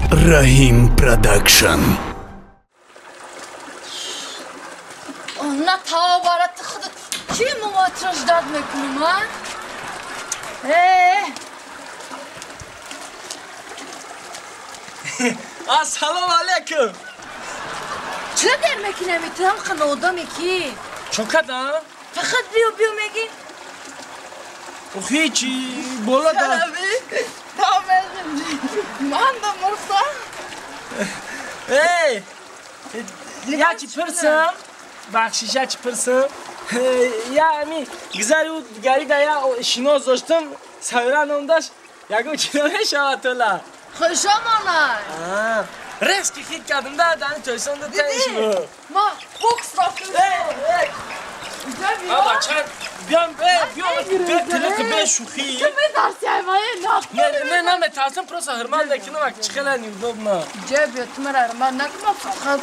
Rahim Production. Ona tava bara tıkıdı. Kim o matraj dad mekunum ha? Assalamu alaikum. Çe der mekine mi tam kan odam ki? Çokada. Fakat biyo megi. O hiç bola da. Abi. Tamam ben. Man da morsa. Hey. Ya çıpırsın. Bakşiş ya çıpırsın. Yani güzel o gari de ya şino zoştum. Sayıran ondaş. Ya bu çinone şavatola. Hoşamalar. Reski hit kadın da dani toyson da tenş bu. Ma box raptım. Hey. Güzel bir Ama çan bir tele be şuhi. Kimi dersi ayvaya ne? Ne metarsın prosa hırmaldakine bak çıkalan yudobma. Ceb yutmar ma nakma fakat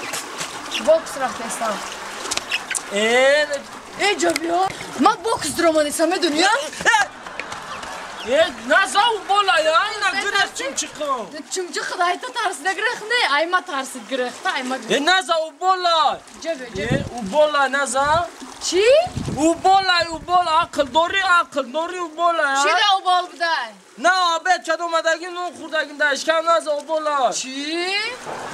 box raptım. Ceb yo. Ma box romanı same dünya. Nasıl bola ya? İna güreş çıkın. Çünkü Xudayda tarzda girek ne? Ayma tarzı girek. Ayma. Nasıl bola? Ceb. Bola nasıl? Çi? Bola akıl doğru bola ya. Çi de o bol buday. Ne abet çadım adagin o kurdagin da işkan nasıl bola? Çi?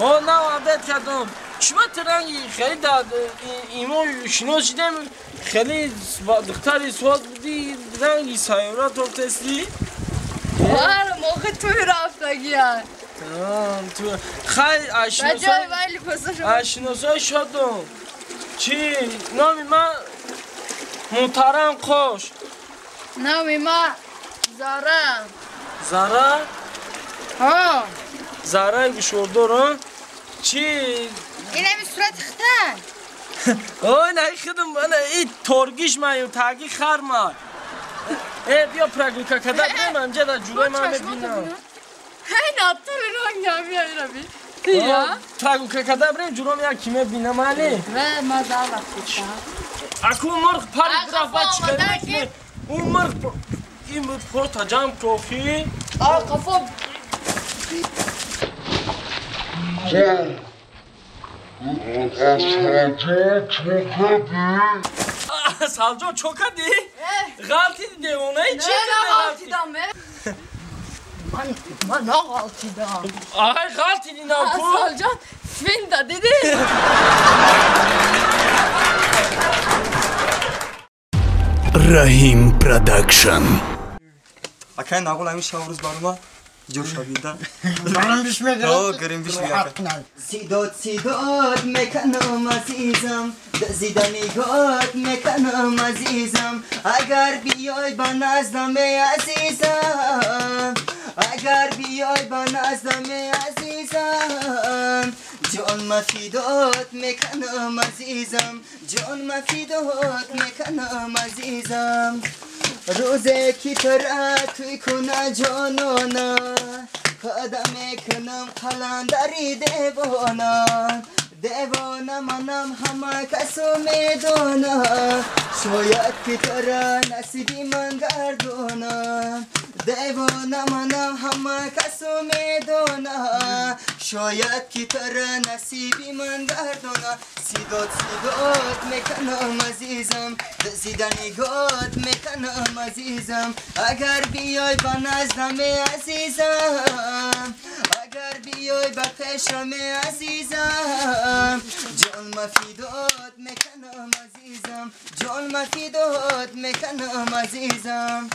O ne abet çadım. Şuma trangi xeli da imo şino şidem xeli doktori suaz budi rangi sayora tortesli. Var moğu tüy rafta giya. Tamam tu. Xay aşino. Bacay vali pasajı. Aşino soy şadom. Çi nami ma Muhtaram koş. Nami ma Zara. Zara? Ha. Zara güşordor. Çi Yine bir surat xtan. Oy ne xıdım bana torgiş mayım tagi xarma. Bia praguka kadar demem ceda cüre mame bina. Hey ne attı lan ya bir abi. Ya. Praguka kadar bre cürom ya kime bina mali. Ve mazala kutta. Aku mırk paragrafa çıkarmak ne? Mırk im portajam kofi. Kafam. Salco çok hadi. Galti de ona hiç Galtidan be. Man ne galtidan? Ay galti din aku. Salcan Finda dedi. Rahim Production. Akan naqul amin shavruz barma جوشابیده گرم بیش میگه گرم بیش میگه سیداد میکنم عزیزم زیدانی گاد میکنم عزیزم اگر بیای با نزدم عزیزم اگر بیای با نزدم عزیزم جان مفیدات میکنم عزیزم جان مفیدات میکنم عزیزم روزه کی ترا توی کنه جانانا قدم کنم قلندری دیوانا منم همه کسو میدانا شاید که ترا نصیبی من گردانا دیوانا منم همه کسو میدانا شاید که ترا نصیبی من گردانا سیدات میکنم عزیزم زیدنی گاد میکنم عزیزم اگر بیای با نزدم عزیزم اگر بیای با پیشم عزیزم جان مفیدات میکنم عزیزم جان مفیدات میکنم عزیزم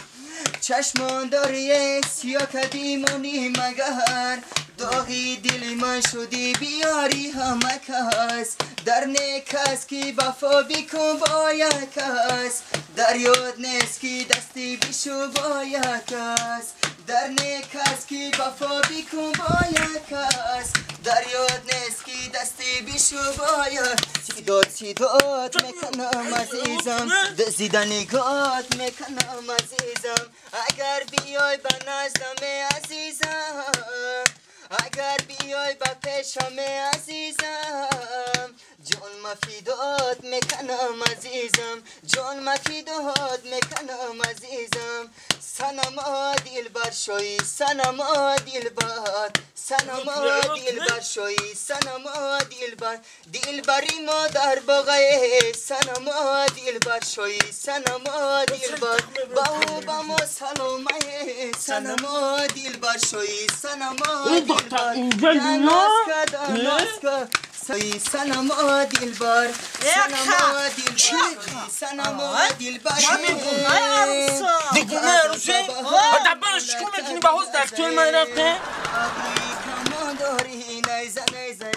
چشمان داری سیاه کدیمونی مگر داغی دل من شدی بیاری همه کس در نیکس کی وفا بیکن با یک کس در یاد نیست کی دستی بیشو با یک کس در نیکس کی وفا بیکن با یک کس در یاد نیست کی دستی بیشو با یک سیدات میکنم عزیزم زیدنی گات میکنم عزیزم اگر بیای به نزدم عزیزم اگر بیای با پیشم عزیزم جان مفیدات میکنم عزیزم جان مفیدات میکنم عزیزم سنما دل بر شوی سنما دل بر سنما دل بر شوی سنما دل بری ما در بغای سنما دل بر شوی سنما دل بر باو بامو سلامه سنما دل بر شوی سنما دل بر ناسکا سوی سنما دل بر سنما دل بر سنما دل بر دیگه عروسی دبا شکو میکنی با حوز دکتر من رفته داری نیزه نیزه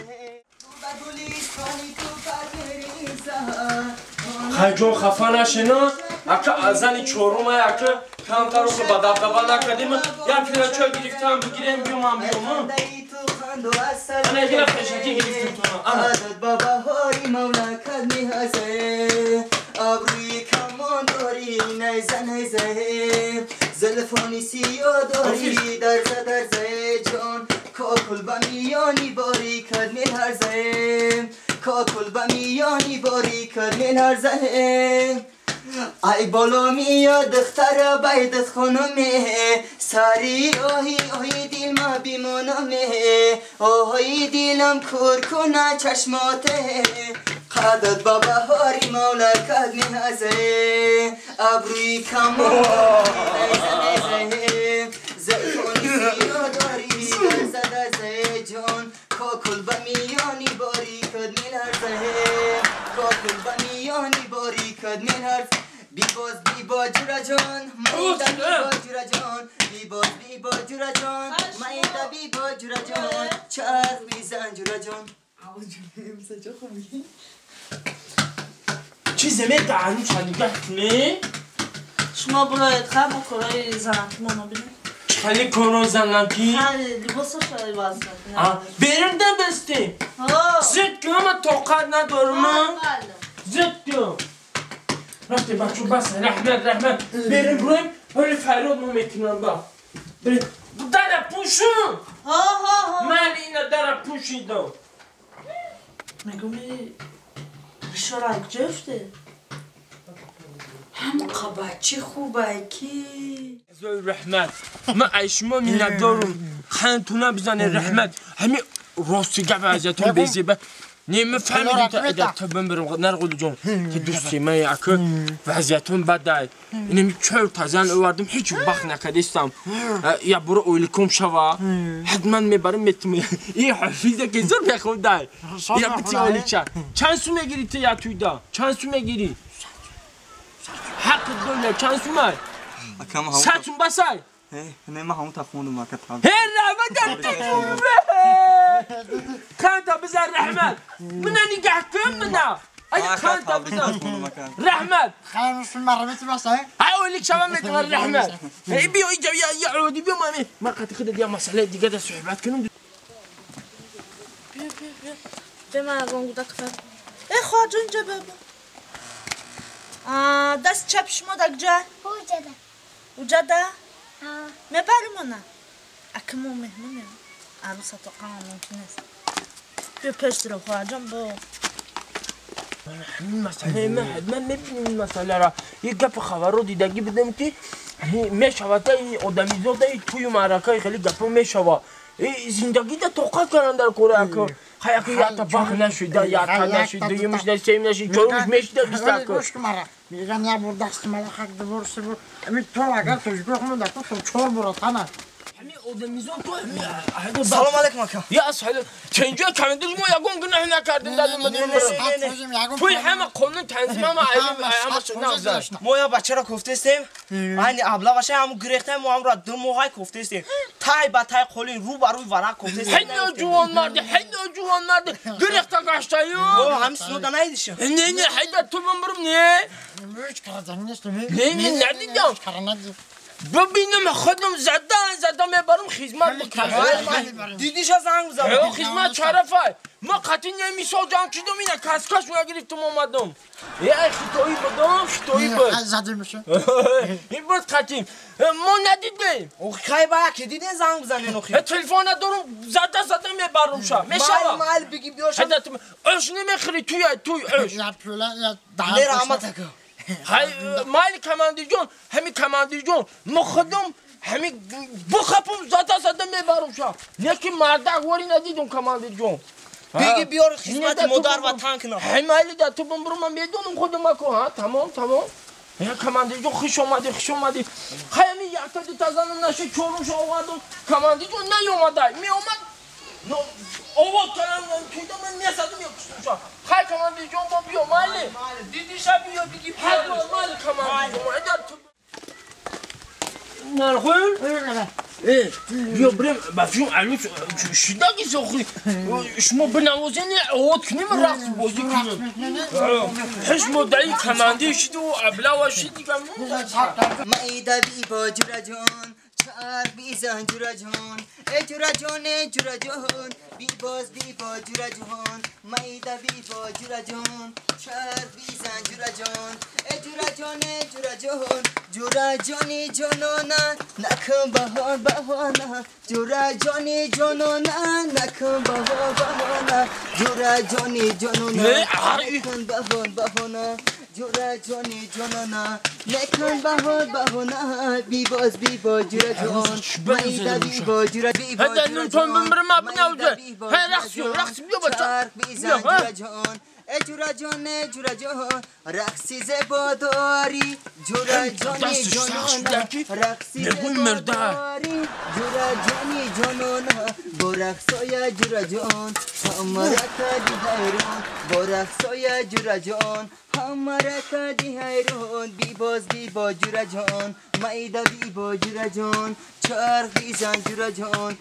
خیجون خفه نشینا اکه زنی چورم اکه کمتر رو که با دبدبا نکردیم یک لیره چای گرفتم بگیریم بیوم هم بیوم انا گیره فشکی گرفتیم تو عدد بابا هاری مولا کدمی هزه ابروی کمان داری نیزه نیزه زلفانی سیاه داری درزه جان کاکل بمیانی باری کدمی هرزه کاکل بمیانی باری کدمی هرزه ای بالا میاد دختر بیدت خانمه سری آهی دل ما بیمانمه آهی دلم کور کنه چشماته قدد بابا هاری مولا کدمی هزه ابروی کمان نیزه زلفانی سیاه داری درزه جان کاکل بمیانی باری کدمی هرزه کاکل بمیانی باری کدمی هرزه بیبا جورا جان مایده بیبا جورا جان بیبا جورا جان مایده بیبا جورا جان چرخ بیزن جورا جان چی زمین دعنی چندگه نه؟ شما باید خب و کرای زنکی مانا بینید خیلی کنون زنکی؟ خیلی لباسش خیلی واسه بریم دم زد که همه طاقت ندارم زد که رفته بچه بس رحمت بریم رویم ولی فریاد ما میکنم با بریم در پوشون من اینه در پوشیدم میگومی شرک جفته هم قبچه خوبه کی زوی رحمت من ایشما می ندارم خانتونه بزنه رحمت همین راستی گفت ازتون بیزیبه نیمه فهمیدیم تا ادت برم نرقل جان که دوستی من یکه وضعیتون بده اینمی چهار تازن اووردم هیچ وقت نکردستم یا برو اویلکم شوا حتما میبرم میتونم این حفیظه که زور بخونده یا بتی اولی چند سو میگیری تو یا توی دا چند سو میگیری حق دنیا چند سو می ساتون بسای نه ما همون تخوندم ما کتاب هی رحمت تخوندم خانتا بزن رحمت من نگه کن منا اگه خانتا بزن رحمت خیلی مرمتی بسه اولی شما میکنه رحمت بیا اینجا یا عودی بیا مامی ما قد خود دیا مسئله دیگه دست صحبت کنم به من رنگ دک فرد خواهد اینجا بابا دست چپ شما دک جا اوجده میبری مانا اکمو مهمونه عروسه تا قام ممکن است بیا پشت رو خواهد جان با همین مسئله من میبینیم این مسئله را یک گپ خبر رو دیدگی بدم که میشود این آدمی زاده توی معرکه خیلی گپ میشود زندگی دا توقف کنن در کوره که خیلی یا تباخ نشده یا تا نشده یمش نشده سیم نشده چورمش میشده بیسته که میگن یا بر دست ملخک دبور سبور امی تو اگر تشبیه خونم دکتر تو چور برو تنه همین آدمیزون تو سلام علیکم اکا یا سلام چنجا کمندش ما یکون گناه نکردیم در توی همه قانون تنظیم همه نغزش ما یا بچه را کفته استیم این ابلا باشه همون گریخته ما هم را دو موهای کفته استیم تای با تای قولین رو بروی ورق کفته استیم هنو جوان مرده گریخته گشته او هم سنودا نیدیشم نه حیدر تو بمبرم نه هیچ کردن نیست نه ندیدم ببینم خودم زده میبرم خدمت بکنم دیدیش از زنگ بزنم خدمت شرفه ما قطعی نمیسا جان کدوم اینه کسکش گرفتم اومدم یه خطایی بدم خطایی بود زده میشه این بود قطعی ما ندیدیم او خیلی باید که دیدین زنگ بزنین اخی تلفن ندارم زده باروشا میشوا مال بگی بیار شد حدت اش نمیخری توی اش یا پولا یا دهان نه رحمت اکا های مال کماندیر جون همین کماندیر جون مخدم همین بخپم زاده میباروشا نه که مردک وری ندیدم کماندیر جون بگی بیار خدمت مادر وطن کنم همالی دا تو بمرو من میدونم خودم اکو ها تمام یا کماندیر جون خوش اومدی خیلی یک تا دو تا زن نشه چورمش آوردم کماندیر جون نیومده میومد نو آواز کردم تویدم من میسادم یکشتم خیلی کماندیر جون با بیا مالی دیدی شب بیا بگی بیار مالی کماندیر جون ادار تو نرخون بیا بریم بفیون علوش شداگی سخری شما بنوازین اوت کنیم رقص بازی کنیم حش مدعی کماندیر شد و ابلا و شدی مایده بی با جورا جون چار بیزن جورا جون ای جورا جون بی باز بی با جورا جون مایده بی با جورا جون چار بیزن جورا جون ای جورا جونی جونونا نکن بهانا جورا جونی جونونا نکن بهانا جورا جونی جونونا نکن بهانا جورا جونی جونونا نکن بهانا بی باز بی با جورا جون مایده بی با جورا هذا نتون بمرم ابناوزه هاي رقص بیا بچه جورا جون جورا جون رقصی زباداری جورا جونی جونونا رقصی زباداری جورا جونی جونونا با رقصای جورا جون همرا کدی حیرون با رقصای جورا جون همرا کدی حیرون بی باز بی با جورا جون مایده بی با جورا جون چرخ بیزن جورا جون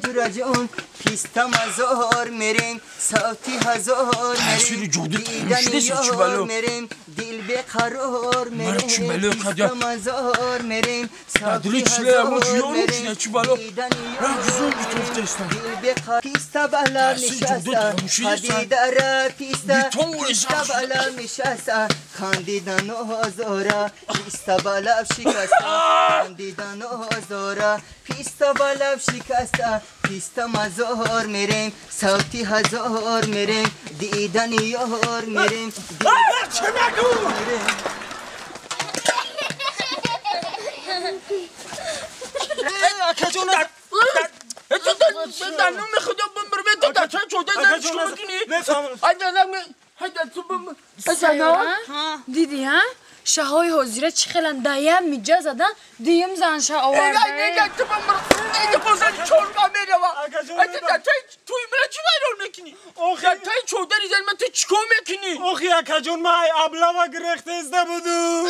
جورا جون پیستم هزار میریم صوتی هزار میریم دیدن یار میریم دل به قرار میریم پیستم هزار میریم صوتی هزار میریم دیدن یار دل به قرار پیستا بالا نشسته خدیداره پیستا بالا نشسته خندیدن هزاره پیستا بالا شکسته خندیدن هزاره پیستا بالا شکسته پیستا مزار میریم صوتی هزار میریم دیدن یار میریم چه مگو اکا جون در نام خدا بمر به تو چه شده زن شما کنی هیدا تو بمر دیدی ها شاهای حضوره چی خیلن دایم میجا زدن دیم زنشه آورده ایگه تو بمر ایگه بازن چورگا میره و توی ملا چی ویرون میکنی؟ توی چودری زن من تو چیکو میکنی؟ اوخی اکا جون مای ابلا و گرخت ازده بودو